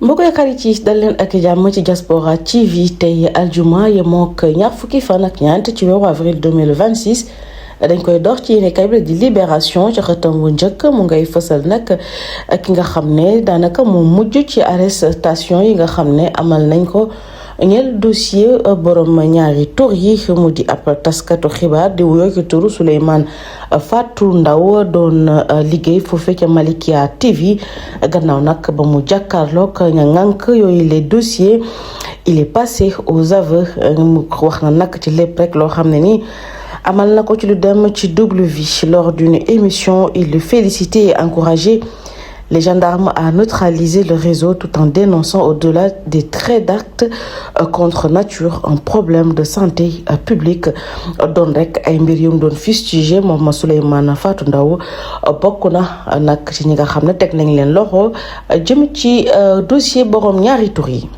mbokk yi xarit yi dal leen ak jàmm ci Diaspora TV tey aljuma yemook ñaar fukki fan ak ñeent ci weeru avril 2026 dañ koy dox ci yéene kay bi di Libération ci xëtam bu njëkk mu ngay fësal nag ki nga xam ne daanaka moo mujj ci arrestation yi nga xam ne amal nañ ko ñeel dossier borom ñaari tur yi mu di ab taskatu xibaar di wuyoo ci turu Souleymane Fatou Ndaw doon liggéey foofee ca Malikia TV gannaaw nag ba mu jàkkaarloog ña ngànk yooyu les dossiers il est passé aux aveux mu wax na nag ci lépp rek loo xam ne ni amal na ko ci lu dem ci double vie. Lors d'une émission, il félicitait et encourageait les gendarmes à neutraliser le réseau tout en dénonçant au-delà des traits d'actes contre nature un problème de santé publique. doon rek ay mbir yu mu doon fustigé moom Souleymane Fatou Ndaw bokk na nag ci ñi nga xam ne teg nañ leen loxo jëm ci dossier borom ñaari tur yi.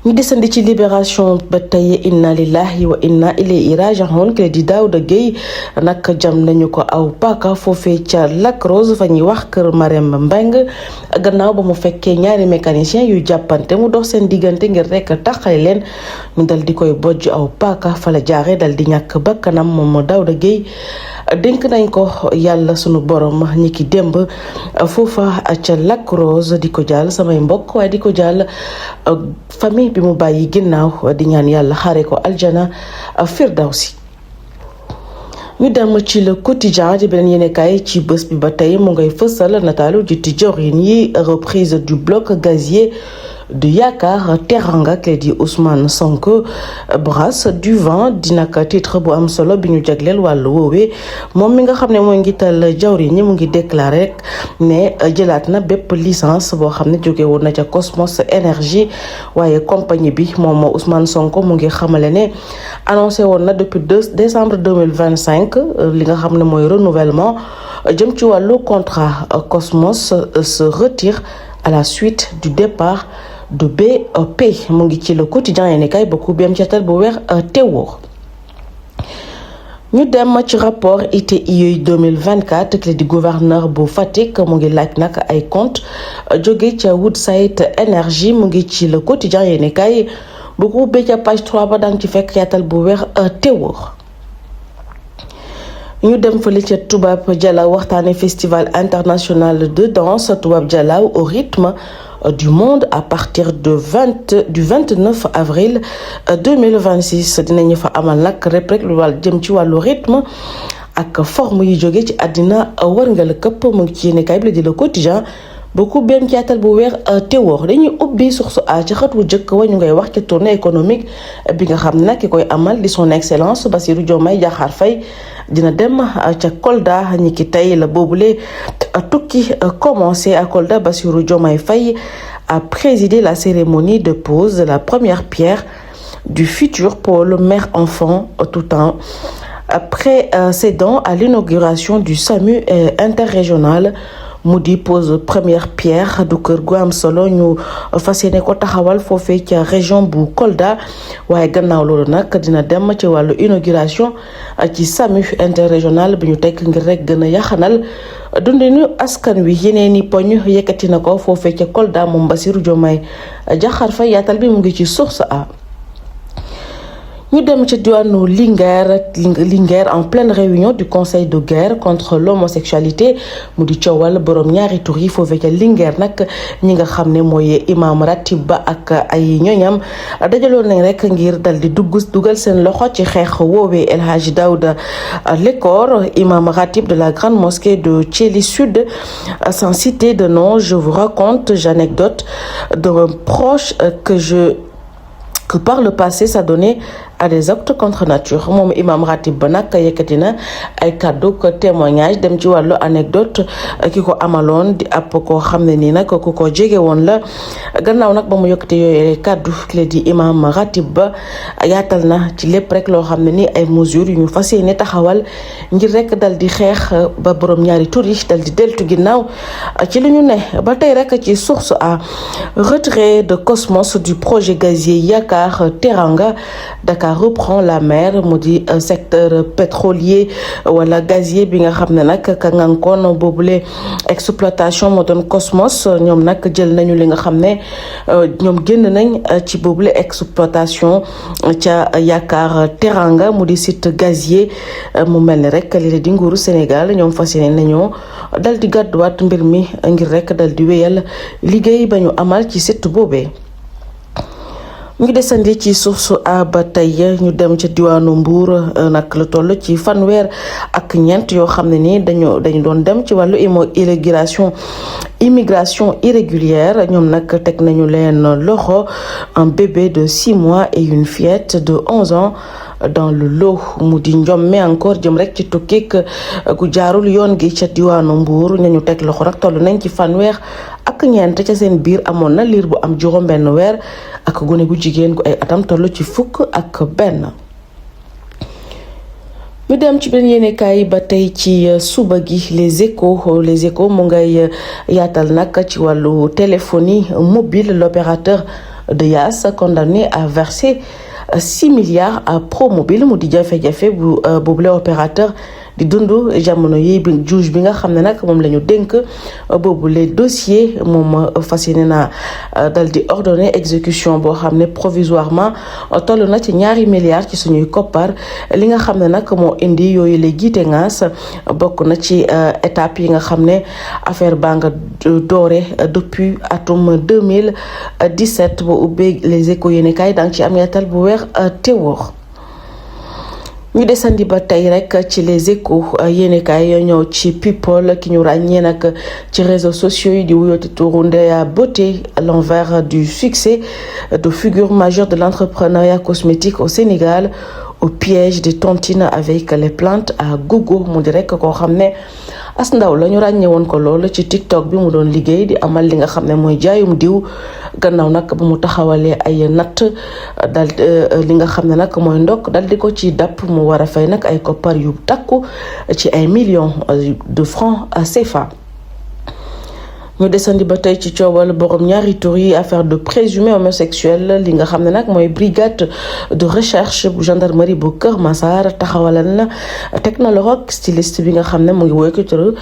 ñu desandi ci Libération ba tey inna lillahi wa inna ilayhi raji'un ki di Daouda Gueye nag jam nañu ko aw paaka foofee ca Lac Rose fa ñuy wax kër Marème Mbengue gannaaw ba mu fekkee ñaari mécanicien yu jàppante mu dox seen diggante ngir rek taxale leen ñu dal di koy bojj aw paaka fa la jaare dal di ñàkk bakkanam moom Daouda Gueye dénk nañ ko yàlla sunu borom ñi ki démb foofa ca Lac Rose di ko jàll samay mbokk waaye di ko jàll famille bi mu bàyyi ginnaaw di ñaan yàlla xare ko aljana firdawsi. ñu dem ci Le Quotidien di beneen yéenekaay ci bés bi ba tey mu ngay fësal nataalu jiitu jawriñ yi reprise du bloc gazier de Yakar Teranga ki di Ousmane Sonko brasse du vent di nag titre bu am solo bi ñu jagleel wàllu woowee moom mi nga xam ne mooy njiital jawriñ ñi mu ngi déclaré rek ne jëlaat na bépp licence boo xam ne jóge woon na ca Cosmos Énergie waaye compagnie bi moom Ousmane Sonko mu ngi xamale ne annoncé woon na depuis décembre 2025 li nga xam ne mooy renouvellement jëm ci wàllu contrat. Cosmos se retire à la suite du départ de BP mu ngi ci Le Quotidien yéeni kay bokku bi am cetal bu weer te wóor. ñu dem ci rapport ITIE 2024 ki di gouverneur bu Fatick mu ngi laaj nag ay compte jóge ca Woodside Energy mu ngi ci Le Quotidien yéeni kay bokku bi ca page 3 ba daan ci fekk cetal bu weer te wóor. ñu dem fële ca Toubab Dialaw waxtaane festival international de danse Toubab Dialaw au rythme du monde à partir du 29 avril 2026 dinañu fa amal nag rek lu wàll jëm ci wàllu rythme ak forme yu jóge ci àddina wërngal këpp mu ngi ci yéenekaay bi di Le Quotidien beaucoup benn caatal bu weer te wóor dañuy ubbi Source A ci xët wu jëkk wa ñu ngay wax ci tournée économique bi nga xam ne nag ki koy amal di son excellence Bassirou Diomaye Diakhar Faye dina dem ca Kolda ñi ki tey la boobule tukki commencé à Kolda. Bassirou Diomaye Faye a présidé la cérémonie de pose de la première pierre du futur pôle mère-enfant tout en précédant à l'inauguration du SAMU interrégional mu di pose première pierre du kër gu am solo ñu fas yéene ko taxawal foofee ca région bu Kolda waaye gannaaw loolu nag dina dem ci wàllu inauguration ci SAMU interrégional bi ñu teg ngir rek gën a yaxanal dundinu askan wi. yeneen i poñ yëkkati na ko foofee ca Kolda moom Bassirou Diomaye Diakhar Faye yaatal bi mu ngi ci Source A. ñu dem ci diwaanu Linguère en pleine réunion du conseil de guerre contre l'homosexualité mu di coowal borom ñaari tur yi foofee ca Linguère nag ñi nga xam ne mooy imam ratib ba ak ay ñoñam dajaloon nañ rek ngir dal di dugal seen loxo ci xeex woowee. El Hadji Daouda Lekor imam ratib de la grande mosquée de Thiély Sud, sans citer de nom, je vous raconte j'anecdote d'un proche que par le passé ça donnait à des actes contre nature. moom imam ratib ba nag yëkkati na ay kàddu ko témoignage dem ci wàllu anecdote ki ko amaloon di ab koo xam ne nii nag ku ko jege woon la gannaaw nag ba mu yëkkati yooyu kàddu ki la di imam ratib ba yaatal na ci lépp rek loo xam ne ni ay mesures yu ñu fas yéene taxawal ngir rek dal di xeex ba borom ñaari tur yi dal di deltu ginnaaw ci li ñu ne ba tey rek ci Source A. Retrait de Cosmos du projet gazier Yakar Teranga. Dakar ça reprend la mer mu di secteur pétrolier wala gazier bi nga xam ne nag ka ngankoon boobule exploitation moo doon Cosmos ñoom nag jël nañu li nga xam ne ñoom génn nañ ci boobule exploitation ca Yaakaar Teranga mu di site gazier mu mel ni rek li di nguuru Sénégal ñoom fas yéene nañoo dal di gàdduwaat mbir mi ngir rek dal di wéyal liggéey ba ñu amal ci site boobee. ñu desandi ci source a ba tey ñu dem ca diwaanu Mbour nag lu toll ci fanweer ak ñeent yoo xam ne ni dañu doon dem ci wàllu immigration irrégulière ñoom nag teg nañu leen loxo un bébé de 6 mois et une fillette de 11 ans dans le lot mu di njomme encore jëm rek ci tukkik gu jaarul yoon gi ca diwaanu Mbour ñu teg loxo nag toll nañ ci fanweer ak ñeent ca seen biir amoon na liir bu am juróom benn weer ak gone gu jigéen gu ay atam toll ci fukk ak benn. ñu dem ci benn yéenekaay ba tey ci suba gi les échos mu ngay yaatal nag ci wàllu téléphonie mobile l'opérateur de Yaas condamné à verser 6 milliards à Promobile mu di jafe-jafe bu boobule opérateur di dund jamono yi bi juge bi nga xam ne nag moom la ñu dénk boobu les dossiers moom fas yéene naa dal di ordonner exécution boo xam ne provisoirement toll na ci 2 milliards ci suñuy koppar li nga xam ne nag moo indi yooyu lay jiite ngaas bokk na ci étape yi nga xam ne affaire baa nga doore depuis atum 2017 ba ubbee les échos yéene kaay danga ci am yaatal bu weer teewoor. ñu desandi ba tey rek ci les échos yéenekaay ñëw ci people ki ñu ràññee nag ci réseaux sociaux yi di wuyooti turu Ndeya Beauté l'envers du succès de figure majeure de l'entrepreneuriat cosmétique au Sénégal au piège des tontines avec les plantes à gogo mu di rek koo xam ne as ndaw la ñu ràññee woon ko lool ci TikTok bi mu doon liggéey di amal li nga xam ne mooy jaayum diw gannaaw nag bu mu taxawalee ay natt dal li nga xam ne nag mooy ndokk dal di ko ci dàpp mu war a fay nag ay koppar yu takku ci ay millions de francs CFA. ñu desandi ba tey ci coowal borom ñaari tur yi affaire de présumé homosexuel li nga xam ne nag mooy brigade de recherche bu gendarmerie bu Kër Massar taxawalal na teg na loxo styliste bi nga xam ne mu ngi woy ko turu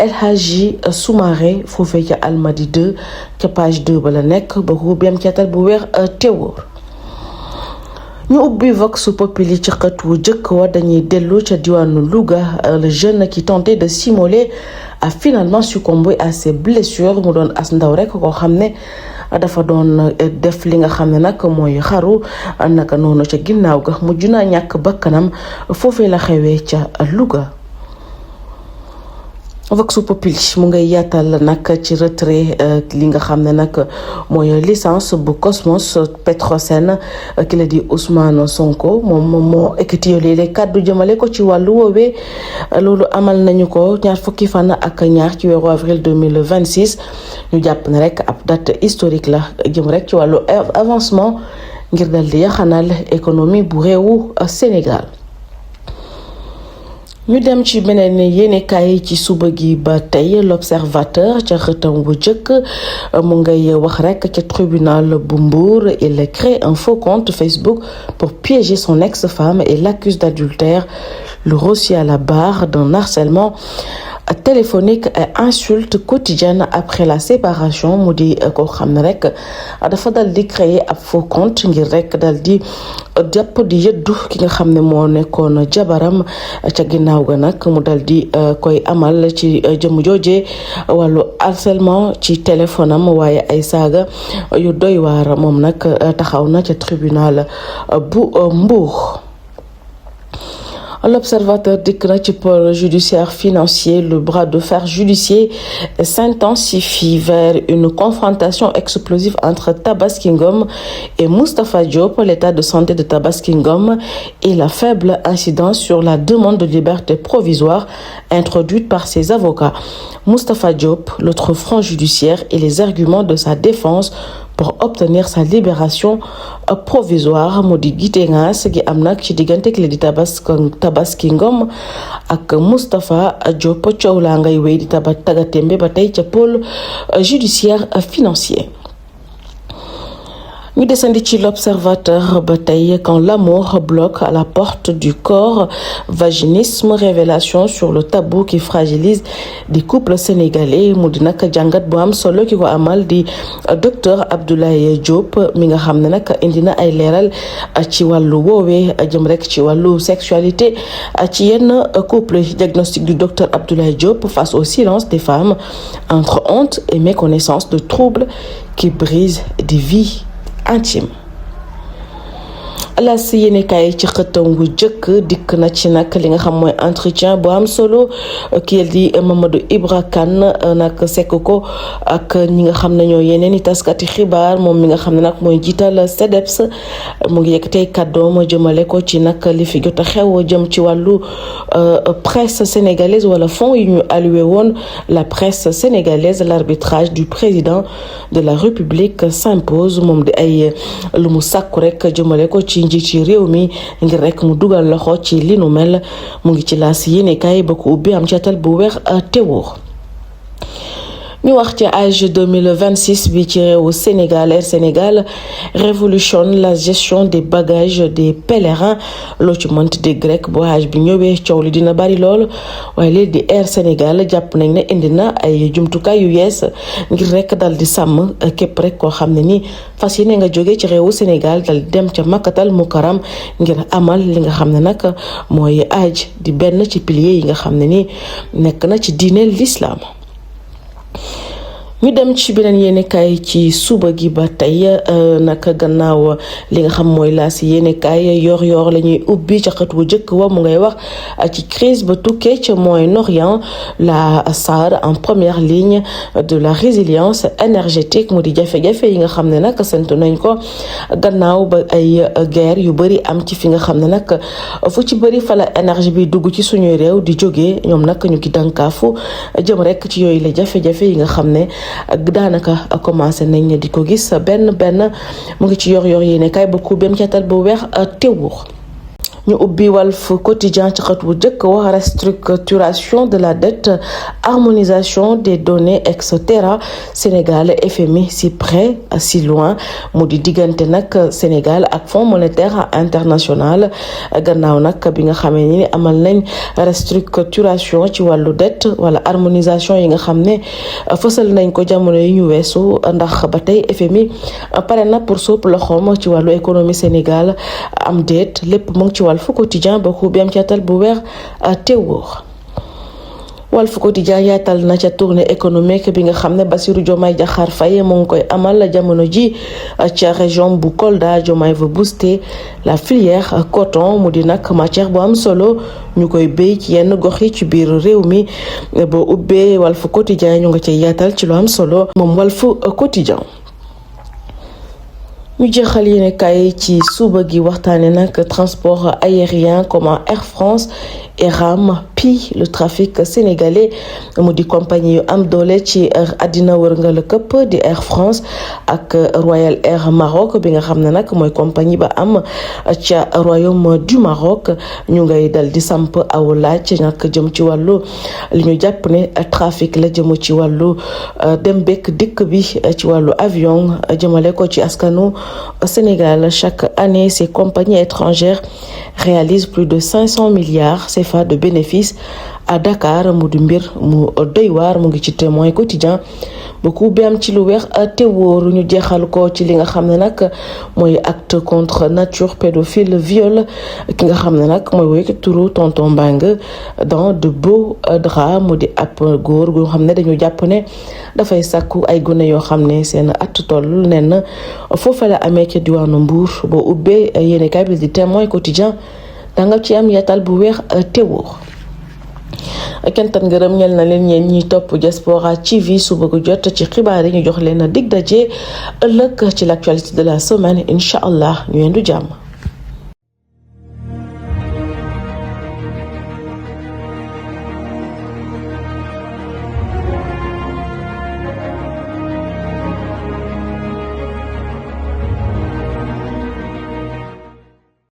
El Hadji Soumaré foofee ca Almadi 2 ca page 2 ba la nekk ba ruubeem ceetal bu weer teewóor. ñu ubbi Vox Populi ci xët wu jëkk wa dañuy dellu ca diwaanu Louga le jeune qui tentait de s'immoler a finalement succombé à ses blessures mu doon as ndaw rek koo xam ne dafa doon def li nga xam ne nag mooy xaru naka noonu ca ginnaaw ga mujj naa ñàkk bakkanam foofee la xewee ca Louga. Vox Populi mu ngay yaatal nag ci retrait li nga xam ne nag mooy licence bu Cosmos Petrosen ki la di Ousmane Sonko moom moo ekkati yoolee kàddu jëmale ko ci wàllu woowee loolu amal nañu ko 20 fan ak ñaar ci weeru avril 2026 ñu jàpp ne rek ab date historique la jëm rek ci wàllu avancement ngir dal di yaxanal économie bu réewu Sénégal. ñu dem ci beneen yéenekaay ci suba gi ba tey l'observateur ca xëtam bu njëkk mu ngay wax rek ca tribunal bu Mbour il crée un faux compte Facebook pour piéger son ex-femme et l'accuse d'adultère le reçu à la barre d'un harcèlement téléphonique et insulte quotidienne après la séparation mu di koo xam ne rek dafa dal di créer ab faux compte ngir rek dal di jàpp di yëddu ki nga xam ne moo nekkoon jabaram ca ginnaaw ga nag mu dal di koy amal ci jëm jooje wàllu harcèlement ci téléphone am waaye ay saaga yu doy waar moom nag taxaw na ca tribunal bu Mbour. L'observateur dikk na ci pôle judiciaire financier le bras de fer judiciaire s'intensifie vers une confrontation explosive entre Tabaski Ngom et Moustapha Diop. L'état de santé de Tabaski Ngom et la faible incidence sur la demande de liberté provisoire introduite par ses avocats. Moustapha Diop, l'autre front judiciaire et les arguments de sa défense pour obtenir sa libération provisoire mu di gitengaas gi am nag ci diggante ki la di Tabaski Ngom ak Moustapha Diop coow laa ngay wéy di tagatémbe ba tey ca pôle judiciaire financier. ñu desandi ci l'observateur ba tey quand l'amour bloque à la porte du corps, vaginisme, révélation sur le tabou qui fragilise des couples sénégalais. mu di nag jàngat bu am solo ki ko amal di docteur Abdoulaye Diop mi nga xam ne nag indi na ay leeral ci wàllu woowee jëm rek ci wàllu sexualité ci yenn couple. Diagnostic du docteur Abdoulaye Diop face au silence des femmes entre honte et méconnaissance de troubles qui brisent des vies intime. la si yéenekaay ci xëtam gu jëkk dikk na ci nag li nga xam mooy entretien bu am solo kii di Mamadou Ibra Kane nag sekk ko ak ñi nga xam ne ñoo yeneen i taskati xibaar moom mi nga xam ne nag mooy jiital CDEPS mu ngi yëkkatee kàddoom jëmale ko ci nag li fi jot a xew jëm ci wàllu presse sénégalaise wala fonds yi ñu alloué woon la presse sénégalaise. L'arbitrage du président de la République s'impose moom di ay lu mu sàkku rek jëmale ko ci njiiti réew mi ngir rek mu dugal loxo ci li nu mel mu ngi ci laas yéenekaay ba ko ubbi am catal bu weex te wóor. ñu wax ci AGE 2026 bi ci réewu Sénégal. Air Sénégal révolutionne la gestion des bagages des pèlerins loo ci mënti dégg rek bu AGE bi ñëwee coow li dina bari lool waaye léegi di Air Sénégal jàpp nañ ne indi na ay jumtukaay yu yees ngir rek dal di sàmm képp rek koo xam ne ni fas yéene nga jóge ci réewu Sénégal dal di dem ca Makkatal Mukarram ngir amal li nga xam ne nag mooy AGE di benn ci pilier yi nga xam ne ni nekk na ci diine l'islam. ñu dem ci beneen yéenekaay ci suba gi ba tey nag gannaaw li nga xam mooy laa si yéenekaay yor la ñuy ubbi ca xët wu jëkk wa mu ngay wax ci crise ba tukkee ca Moyen-Orient. La SAR en première ligne de la résilience énergétique mu di jafe-jafe yi nga xam ne nag sentu nañ ko gannaaw ba ay guerre yu bëri am ci fi nga xam ne nag fu ci bëri fa la énergie bi dugg ci suñuy réew di jógee ñoom nag ñu ngi dànkaafu jëm rek ci yooyu la jafe-jafe yi nga xam ne daanaka commencé nañ di ko gis benn mu ngi ci yor yéenekaay ba ku bem catal bu weex teewul. ñu ubbi Walf Quotidien ci xët wu jëkk wax restructuration de la dette, harmonisation des données etc. Sénégal FMI si près si loin mu di diggante nag Sénégal ak Fonds monétaire international gannaaw nag bi nga xamee ni amal nañ restructuration ci wàllu dette wala harmonisation yi nga xam ne fësal nañ ko jamono yi ñu weesu ndax ba tey FMI pare na pour sóob loxoom ci wàllu économie Sénégal am déet lépp mu ngi ci Walf Quotidien ba ku bi am catal bu weer teewoo. Walf Quotidien yaatal na ca tournée économique bi nga xam ne Bassirou Diomaye Diakhar Faye mu ngi koy amal jamono ji ca région bu Kolda. Diomaye veut booster la filière coton mu di nag matière bu am solo ñu koy béy ci yenn gox yi ci biir réew mi boo ubbee Walf Quotidien ñu nga cay yaatal ci lu am solo moom Walf Quotidien. ñu jeexal yéenekaay ci suba gi waxtaane nag transport aérien comme Air France et RAM pille le trafic sénégalais mu di compagnie yu am doole ci àddina wërngal këpp di Air France ak Royal Air Maroc bi nga xam ne nag mooy compagnie ba am ca Royaume du Maroc ñu ngay dal di samp aw laaj nag jëm ci wàllu li ñu jàpp ne trafic la jëm ci wàllu dem bekk dikk bi ci wàllu avion jëmale ko ci askanu Sénégal. Chaque année, ces compagnies étrangères réalisent plus de 500 milliards CFA de bénéfices à Dakar mu di mbir mu doy waar mu ngi ci Témoin Quotidien ba ku bi am ci lu weex te wóoru. ñu jeexal ko ci li nga xam ne nag mooy acte contre nature, pédophile, viol ki nga xam ne nag mooy woy turu tonton Mbang dans de beaux draps mu di ab góor gu xam ne dañu jàpp ne dafay sàkku ay gone yoo xam ne seen at toll nen foofa la amee ca diwaanu Mbour boo ubbee yéenekaay bi di Témoin Quotidien danga ci am yatal bu weex te wóor. kentan ngërëm ñel na leen ñeen ñi topp Diaspora TV suba gu jot ci xibaar yi ñu jox leen dig daje ëllëg ci l'actualité de la semaine incha allah ñu yendu jàmm.